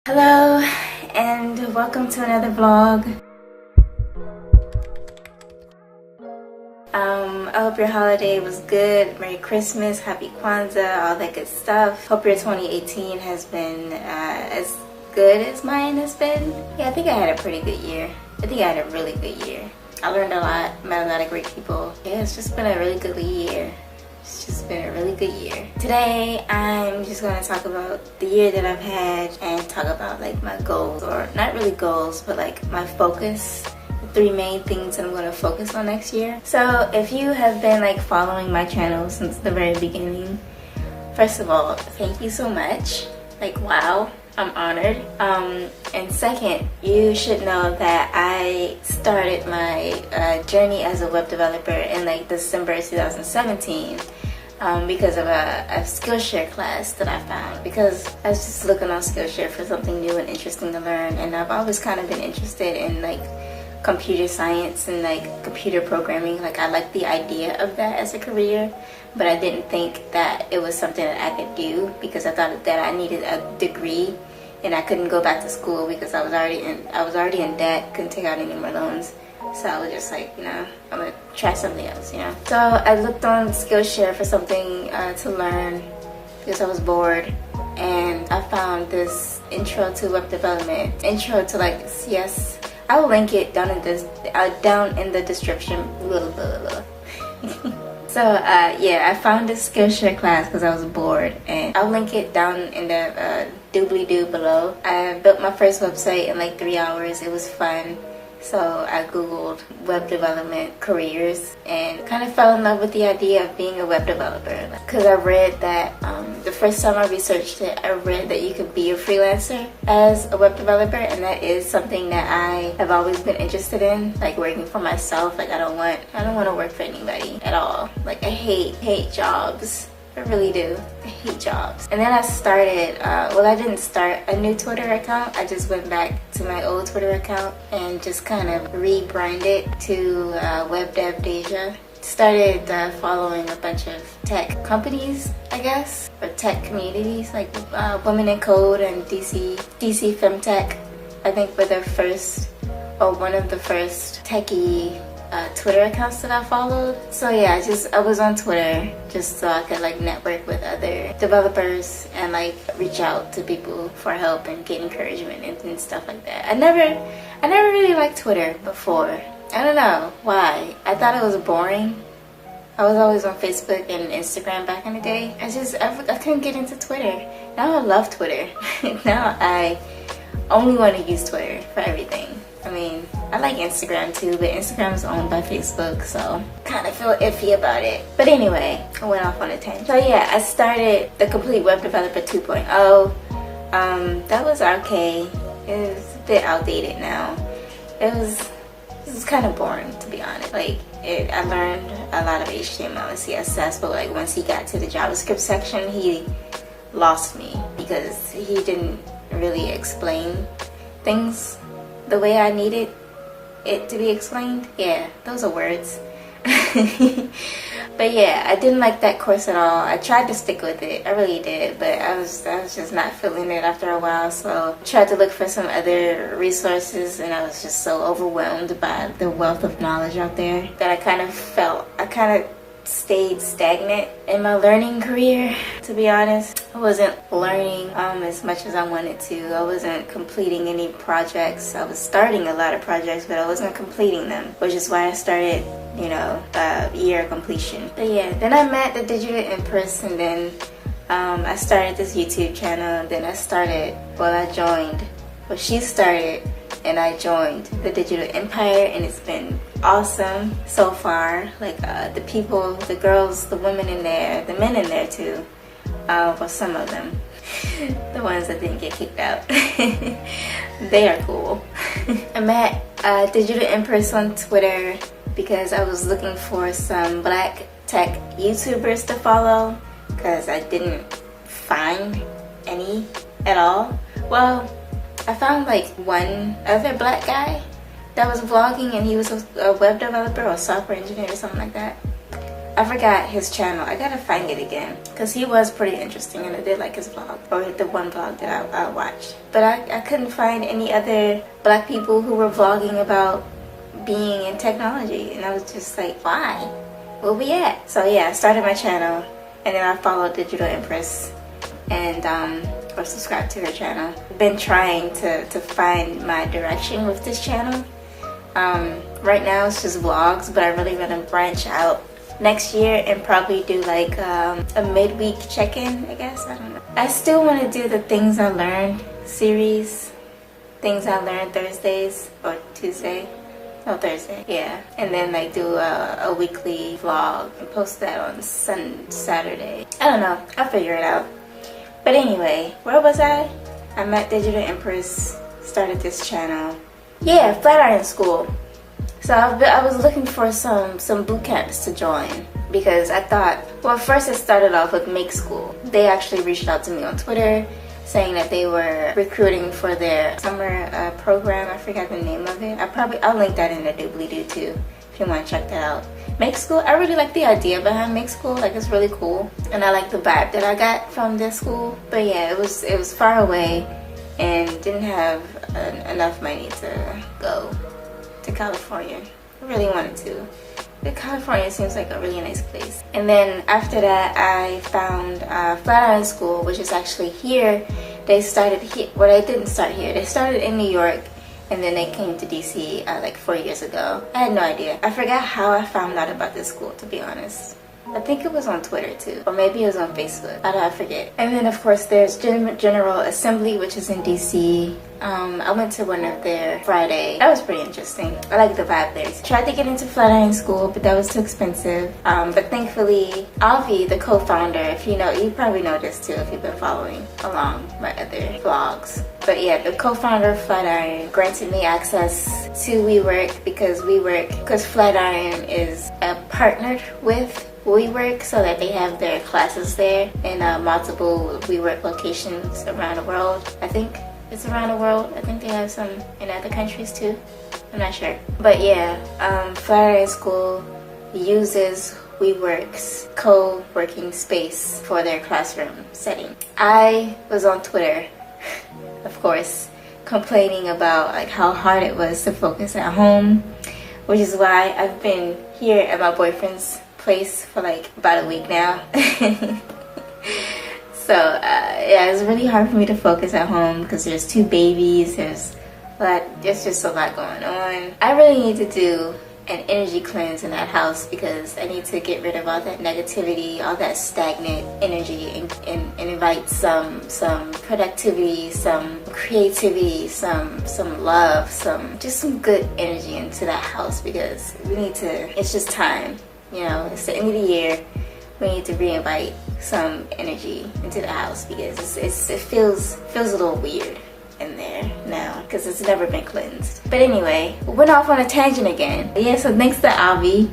Hello and welcome to another vlog. I hope your holiday was good. Merry Christmas, Happy Kwanzaa, all that good stuff. Hope your 2018 has been as good as mine has been. Yeah, I think I had a pretty good year. I think I had a really good year. I learned a lot, met a lot of great people. Yeah, it's just been a really good year. It's just been a really good year. Today, I'm just going to talk about the year that I've had and talk about like my goals, or not really goals, but like my focus. The three main things that I'm going to focus on next year. So if you have been like following my channel since the very beginning, first of all, thank you so much. Like, wow, I'm honored. And second, you should know that I started my journey as a web developer in like December 2017 because of a Skillshare class that I found, because I was just looking on Skillshare for something new and interesting to learn, and I've always kind of been interested in like computer science and like computer programming. Like, I like the idea of that as a career, but I didn't think that it was something that I could do because I thought that I needed a degree and I couldn't go back to school because I was already in debt, couldn't take out any more loans. So I was just like, you know, I'm gonna try something else, you know. So I looked on Skillshare for something to learn because I was bored, and I found this intro to web development, intro to like CS. I will link it down in this down in the description. So yeah, I found this Skillshare class because I was bored, and I'll link it down in the dooblydoo below. I built my first website in like 3 hours. It was fun. So I googled web development careers and kind of fell in love with the idea of being a web developer, because I read that the first time I researched it, I read that you could be a freelancer as a web developer, and that is something that I have always been interested in, like working for myself. Like, I don't want to work for anybody at all. Like, I hate jobs. I really do. I hate jobs. And then I started, well, I didn't start a new Twitter account. I just went back to my old Twitter account and just kind of rebranded to Web Dev Deja. Started following a bunch of tech companies, I guess, or tech communities, like Women in Code and DC Femtech. I think were the first, or one of the first techie Twitter accounts that I followed. So yeah, I was on Twitter just so I could like network with other developers and like reach out to people for help and get encouragement and stuff like that. I never really liked Twitter before. I don't know why. I thought it was boring. I was always on Facebook and Instagram back in the day. I couldn't get into Twitter. Now I love Twitter. Now I only want to use Twitter for everything. I mean, I like Instagram too, but Instagram is owned by Facebook, so kind of feel iffy about it. But anyway, I went off on a tangent. So yeah, I started the Complete Web Developer 2.0. That was okay. It was a bit outdated now. It was kind of boring, to be honest. Like, I learned a lot of HTML and CSS, but like once he got to the JavaScript section, he lost me because he didn't really explain things the way I needed it to be explained. Yeah, those are words. But yeah, I didn't like that course at all. I tried to stick with it, I really did, but I was just not feeling it after a while. So I tried to look for some other resources, and I was just so overwhelmed by the wealth of knowledge out there that I kind of stayed stagnant in my learning career, to be honest. I wasn't learning as much as I wanted to. I wasn't completing any projects. I was starting a lot of projects, but I wasn't completing them, which is why I started, you know, year completion. But yeah, then I met the Digital Empress, and then I started this YouTube channel. Then she started and I joined the Digital Empire, and it's been awesome so far. Like the people, the girls, the women in there, the men in there too. Well, some of them, the ones that didn't get kicked out, they are cool. I met Digital Empress on Twitter because I was looking for some black tech YouTubers to follow, because I didn't find any at all. Well, I found like one other black guy that was vlogging, and he was a web developer or software engineer or something like that. I forgot his channel. I gotta find it again because he was pretty interesting and I did like his vlog, or the one vlog that I watched. But I couldn't find any other black people who were vlogging about being in technology, and I was just like, why? Where we at? So yeah, I started my channel, and then I followed Digital Empress and or subscribed to her channel. Been trying to find my direction with this channel. Right now it's just vlogs, but I really want to branch out next year and probably do like a midweek check-in, I guess. I don't know. I still want to do the Things I Learned series. Things I Learned Thursdays or Tuesday. No, Thursday. Yeah. And then like do a weekly vlog and post that on Saturday. I don't know. I'll figure it out. But anyway, where was I? I met Digital Empress, started this channel. Yeah, Flatiron School. So I was looking for some boot camps to join because I thought, well, first it started off with Make School. They actually reached out to me on Twitter saying that they were recruiting for their summer program. I forgot the name of it. I'll link that in the dooblydoo too if you want to check that out. Make School, I really like the idea behind Make School. Like, it's really cool, and I like the vibe that I got from this school. But yeah, it was far away and didn't have enough money to go to California. I really wanted to. But California seems like a really nice place. And then after that, I found Flatiron School, which is actually here. They started here. Well, they didn't start here. They started in New York, and then they came to DC like 4 years ago. I had no idea. I forgot how I found out about this school, to be honest. I think it was on Twitter too, or maybe it was on Facebook. I forget. And then of course there's General Assembly, which is in DC. I went to one of their Friday. That was pretty interesting. I like the vibe there. Tried to get into Flatiron School, but that was too expensive. But thankfully, Avi, the co-founder, if you know, you probably know this too if you've been following along my other vlogs. But yeah, the co-founder of Flatiron granted me access to WeWork because Flatiron is partnered with WeWork, so that they have their classes there in multiple WeWork locations around the world. I think it's around the world. I think they have some in other countries too. I'm not sure. But yeah, Flatiron School uses WeWork's co-working space for their classroom setting. I was on Twitter, of course, complaining about like how hard it was to focus at home, which is why I've been here at my boyfriend's place for like about a week now. So yeah, it's really hard for me to focus at home because there's 2 babies, there's just a lot going on. I really need to do an energy cleanse in that house because I need to get rid of all that negativity, all that stagnant energy, and invite some productivity, some creativity, some love, some good energy into that house because we need to, it's just time. You know, it's the end of the year. We need to reinvite some energy into the house because it feels a little weird in there now because it's never been cleansed. But anyway, we went off on a tangent again. Yeah, so thanks to Avi,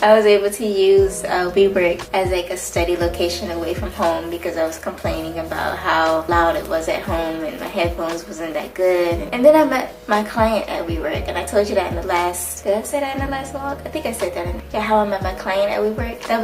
I was able to use WeWork as like a study location away from home because I was complaining about how loud it was at home and my headphones wasn't that good. And then I met my client at WeWork, and I told you that in the last, did I say that in the last vlog? I think I said that yeah, how I met my client at WeWork. That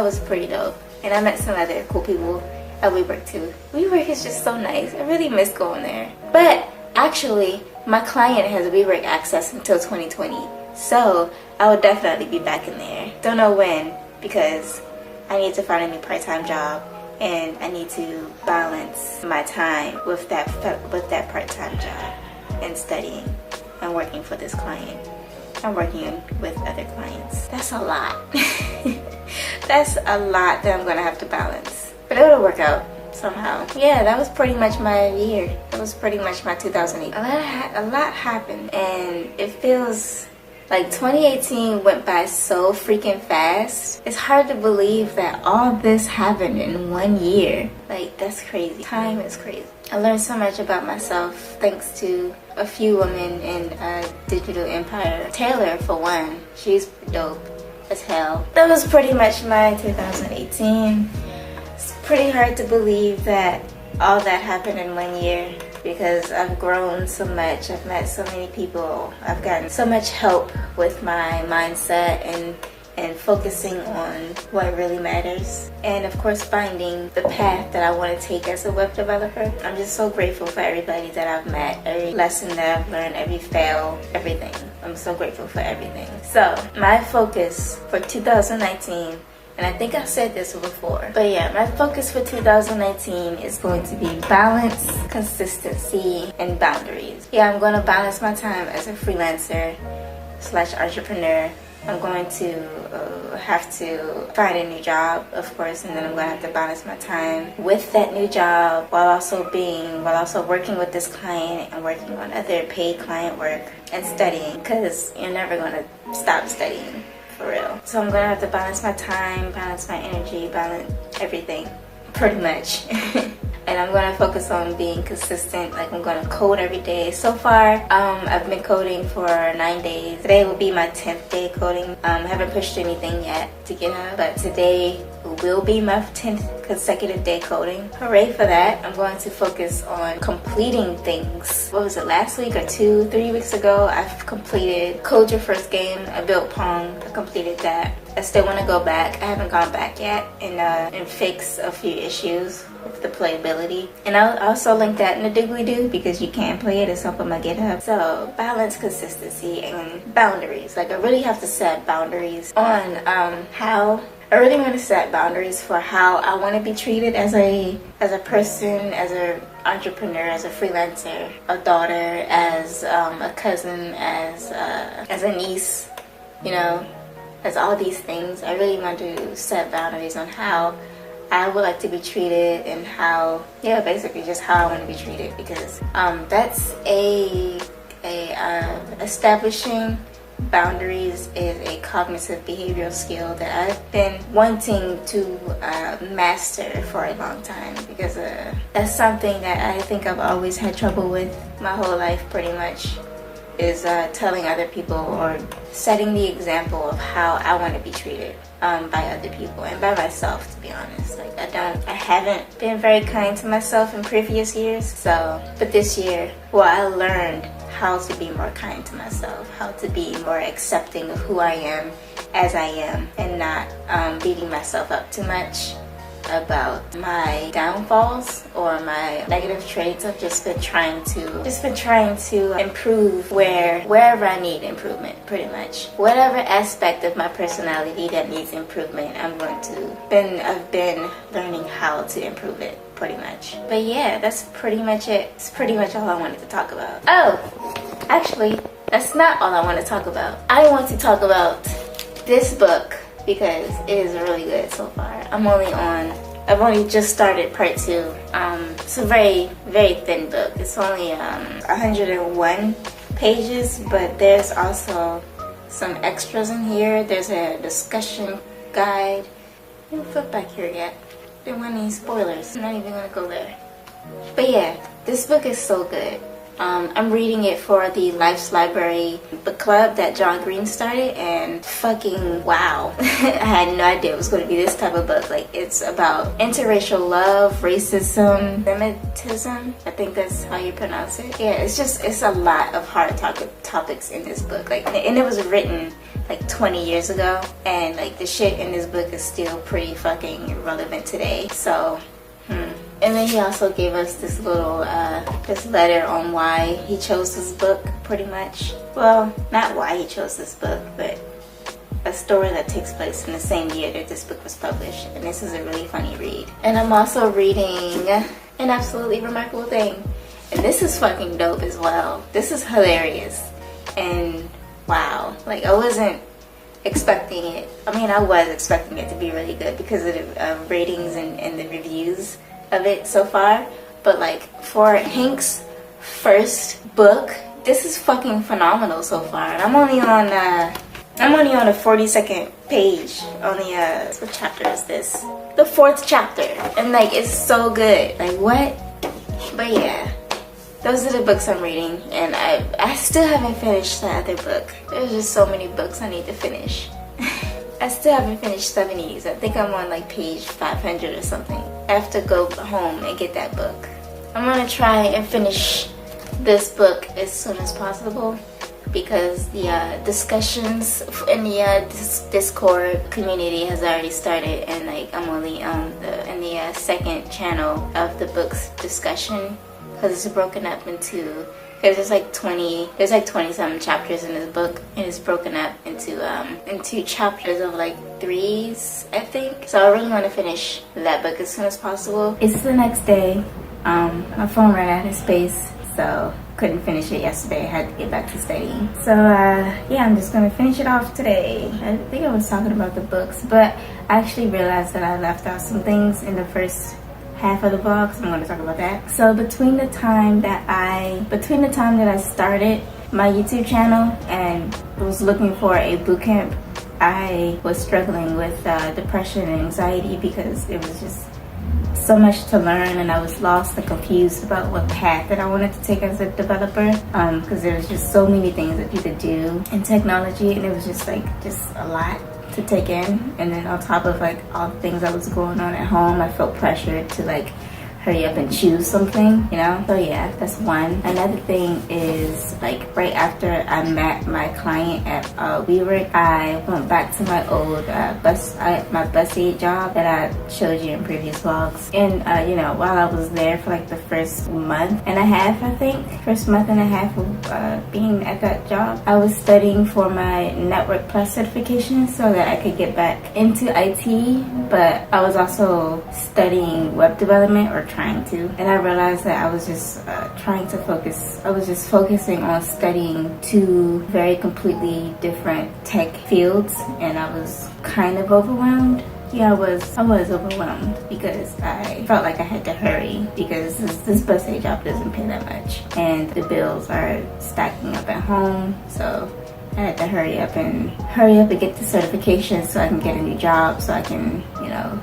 was pretty dope. And I met some other cool people at WeWork too. WeWork is just so nice. I really miss going there. But actually, my client has WeWork access until 2020. So I will definitely be back in there. Don't know when because I need to find a new part-time job and I need to balance my time with that part-time job and studying and working for this client. I'm working with other clients. That's a lot. That's a lot that I'm gonna have to balance. But it'll work out somehow. Yeah, that was pretty much my year. That was pretty much my 2008. A lot happened, and it feels like 2018 went by so freaking fast. It's hard to believe that all this happened in 1 year. Like, that's crazy. Time is crazy. I learned so much about myself thanks to a few women in Digital Empire. Taylor, for one. She's dope as hell. That was pretty much my 2018. It's pretty hard to believe that all that happened in 1 year because I've grown so much. I've met so many people. I've gotten so much help with my mindset and and focusing on what really matters. And of course, finding the path that I want to take as a web developer. I'm just so grateful for everybody that I've met, every lesson that I've learned, every fail, everything. I'm so grateful for everything. So my focus for 2019, and I think I've said this before, but yeah, my focus for 2019 is going to be balance, consistency, and boundaries. Yeah, I'm going to balance my time as a freelancer / entrepreneur. I'm going to have to find a new job, of course, and then I'm going to have to balance my time with that new job while also working with this client and working on other paid client work and studying, because you're never going to stop studying, for real. So I'm going to have to balance my time, balance my energy, balance everything, pretty much. And I'm going to focus on being consistent. Like, I'm going to code every day. So far, I've been coding for 9 days. Today will be my 10th day coding. I haven't pushed anything yet to GitHub, but today will be my 10th consecutive day coding. Hooray for that. I'm going to focus on completing things. What was it, last week or 3 weeks ago? I've completed Code Your First Game. I built Pong. I completed that. I still want to go back. I haven't gone back yet and fix a few issues with the playability. And I'll also link that in the dooblydoo because you can't play it. It's up on my GitHub. So balance, consistency, and boundaries. Like, I really have to set boundaries on how I really want to set boundaries for how I want to be treated as a person, as an entrepreneur, as a freelancer, a daughter, as a cousin, as a niece, you know, as all these things. I really want to set boundaries on how I would like to be treated and how, yeah, basically just how I want to be treated, because that's establishing boundaries is a cognitive behavioral skill that I've been wanting to master for a long time, because that's something that I think I've always had trouble with my whole life, pretty much, is telling other people or setting the example of how I want to be treated by other people and by myself, to be honest. Like, I haven't been very kind to myself in previous years, but this year, well, I learned how to be more kind to myself, how to be more accepting of who I am as I am, and not beating myself up too much about my downfalls or my negative traits. I've just been trying to improve wherever I need improvement, pretty much. Whatever aspect of my personality that needs improvement, I've been learning how to improve it, pretty much. But yeah, that's pretty much it. It's pretty much all I wanted to talk about. Oh, actually, that's not all I want to talk about. I want to talk about this book because it is really good so far. I've only just started part 2. It's a very, very thin book. It's only 101 pages, but there's also some extras in here. There's a discussion guide. I didn't flip back here yet. Didn't want any spoilers. I'm not even gonna go there. But yeah, this book is so good. I'm reading it for the Life's Library book club that John Green started, and fucking wow. I had no idea it was going to be this type of book. Like, it's about interracial love, racism, Semitism. I think that's how you pronounce it. Yeah, it's a lot of hard topics in this book. Like, and it was written like 20 years ago, and like the shit in this book is still pretty fucking relevant today. So, And then he also gave us this little, this letter on why he chose this book, pretty much. Well, not why he chose this book, but a story that takes place in the same year that this book was published. And this is a really funny read. And I'm also reading An Absolutely Remarkable Thing. And this is fucking dope as well. This is hilarious. And wow, like, I wasn't expecting it. I mean, I was expecting it to be really good because of the ratings and the reviews of it so far, but like, for Hank's first book, this is fucking phenomenal so far. And I'm only on the 42nd page on the what chapter is this? The 4th chapter, and like, it's so good. Like, what? But yeah, those are the books I'm reading, and I still haven't finished the other book. There's just so many books I need to finish. I still haven't finished 70s. I think I'm on like page 500 or something. I have to go home and get that book. I'm gonna try and finish this book as soon as possible. because the discussions in the Discord community has already started, and like I'm only on in the second channel of the book's discussion, because it's broken up into, there's like 20 something chapters in this book, and it's broken up into chapters of like 3s, I think. So I really want to finish that book as soon as possible. It's the next day. My phone ran out of space, so couldn't finish it yesterday. I had to get back to studying. So yeah, I'm just gonna finish it off today. I think I was talking about the books, but I actually realized that I left out some things in the first half of the vlog, so I'm going to talk about that. So between the time that I started my YouTube channel and was looking for a boot camp, I was struggling with depression and anxiety, because it was just so much to learn, and I was lost and confused about what path that I wanted to take as a developer, because there was just so many things that you could do in technology, and it was just a lot to take in. And then on top of like all the things that was going on at home, I felt pressured to like hurry up and choose something, you know? So yeah, that's one. Another thing is, like, right after I met my client at WeWork, I went back to my old my bus aid job that I showed you in previous vlogs. And you know, while I was there for like the first month and a half of being at that job, I was studying for my Network Plus certification so that I could get back into IT, but I was also studying web development, or trying to, and I realized that I was just focusing on studying two very completely different tech fields, and I was kind of overwhelmed. Yeah, I was overwhelmed, because I felt like I had to hurry, because this bus aid job doesn't pay that much, and the bills are stacking up at home, so I had to hurry up and get the certification so I can get a new job, so I can, you know,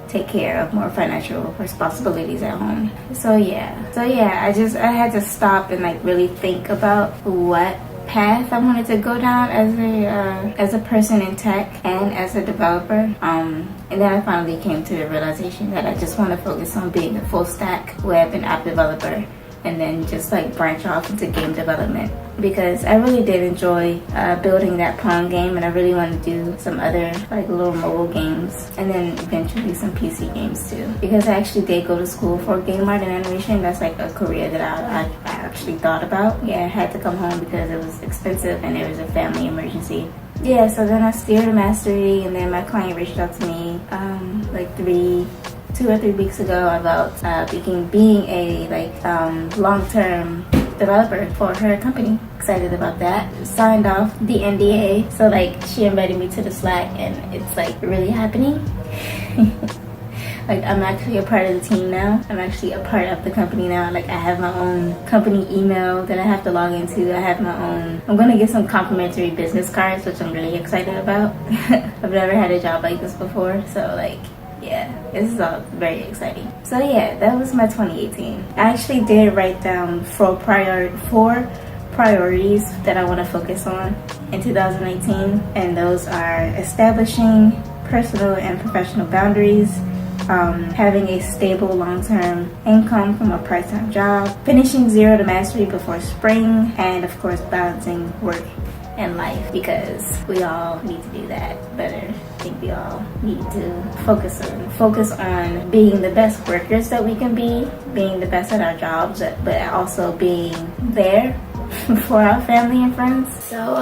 take care of more financial responsibilities at home. So yeah, I had to stop and like really think about what path I wanted to go down as a person in tech and as a developer. And then I finally came to the realization that I just want to focus on being a full stack web and app developer, and then just like branch off into game development, because I really did enjoy building that Pong game, and I really want to do some other like little mobile games, and then eventually some PC games too, because I actually did go to school for game art and animation. That's like a career that I actually thought about. Yeah, I had to come home because it was expensive and there was a family emergency. Yeah, so then I steered a mastery, and then my client reached out to me like 2 or 3 weeks ago about being a long-term developer for her company. Excited about that. Signed off the NDA, so like she invited me to the Slack, and it's like really happening. Like, I'm actually a part of the team now. I'm actually a part of the company now. Like, I have my own company email that I have to log into. I have my own, I'm gonna get some complimentary business cards, which I'm really excited about. I've never had a job like this before, so like, yeah, this is all very exciting. So yeah, that was my 2018. I actually did write down 4 priorities that I want to focus on in 2019, and those are establishing personal and professional boundaries, having a stable long-term income from a part-time job, finishing 0 to mastery before spring, and of course balancing work and life, because we all need to do that better. I think we all need to focus on being the best workers that we can be, being the best at our jobs, but also being there for our family and friends. So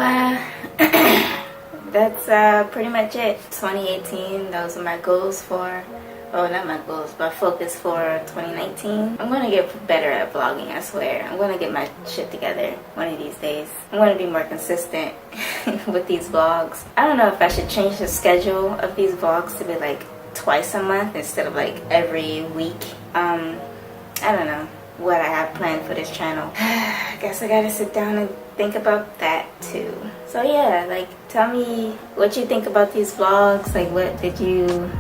that's pretty much it. 2018, those are my goals for, oh, not my goals, but focus for 2019. I'm going to get better at vlogging, I swear. I'm going to get my shit together one of these days. I'm going to be more consistent with these vlogs. I don't know if I should change the schedule of these vlogs to be like twice a month instead of like every week. I don't know what I have planned for this channel. I guess I gotta sit down and think about that too. So yeah, like, tell me what you think about these vlogs. Like, what do you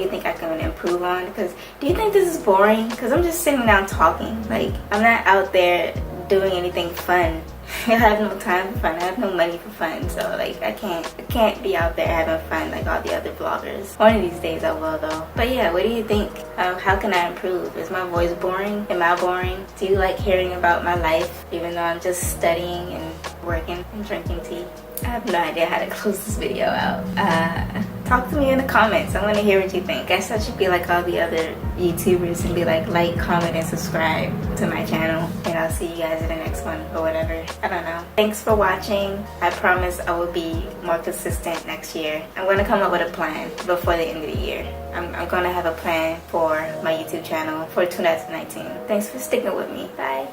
think I can improve on? Because do you think this is boring? Because I'm just sitting down talking. Like, I'm not out there doing anything fun. I have no time for fun. I have no money for fun. So like, I can't be out there having fun like all the other vloggers. One of these days I will though. But yeah, what do you think? How can I improve? Is my voice boring? Am I boring? Do you like hearing about my life even though I'm just studying and working and drinking tea. I have no idea how to close this video out. Talk to me in the comments. I want to hear what you think. I guess I should be like all the other YouTubers and be like, comment, and subscribe to my channel. And I'll see you guys in the next one or whatever. I don't know. Thanks for watching. I promise I will be more consistent next year. I'm going to come up with a plan before the end of the year. I'm going to have a plan for my YouTube channel for 2019. Thanks for sticking with me. Bye.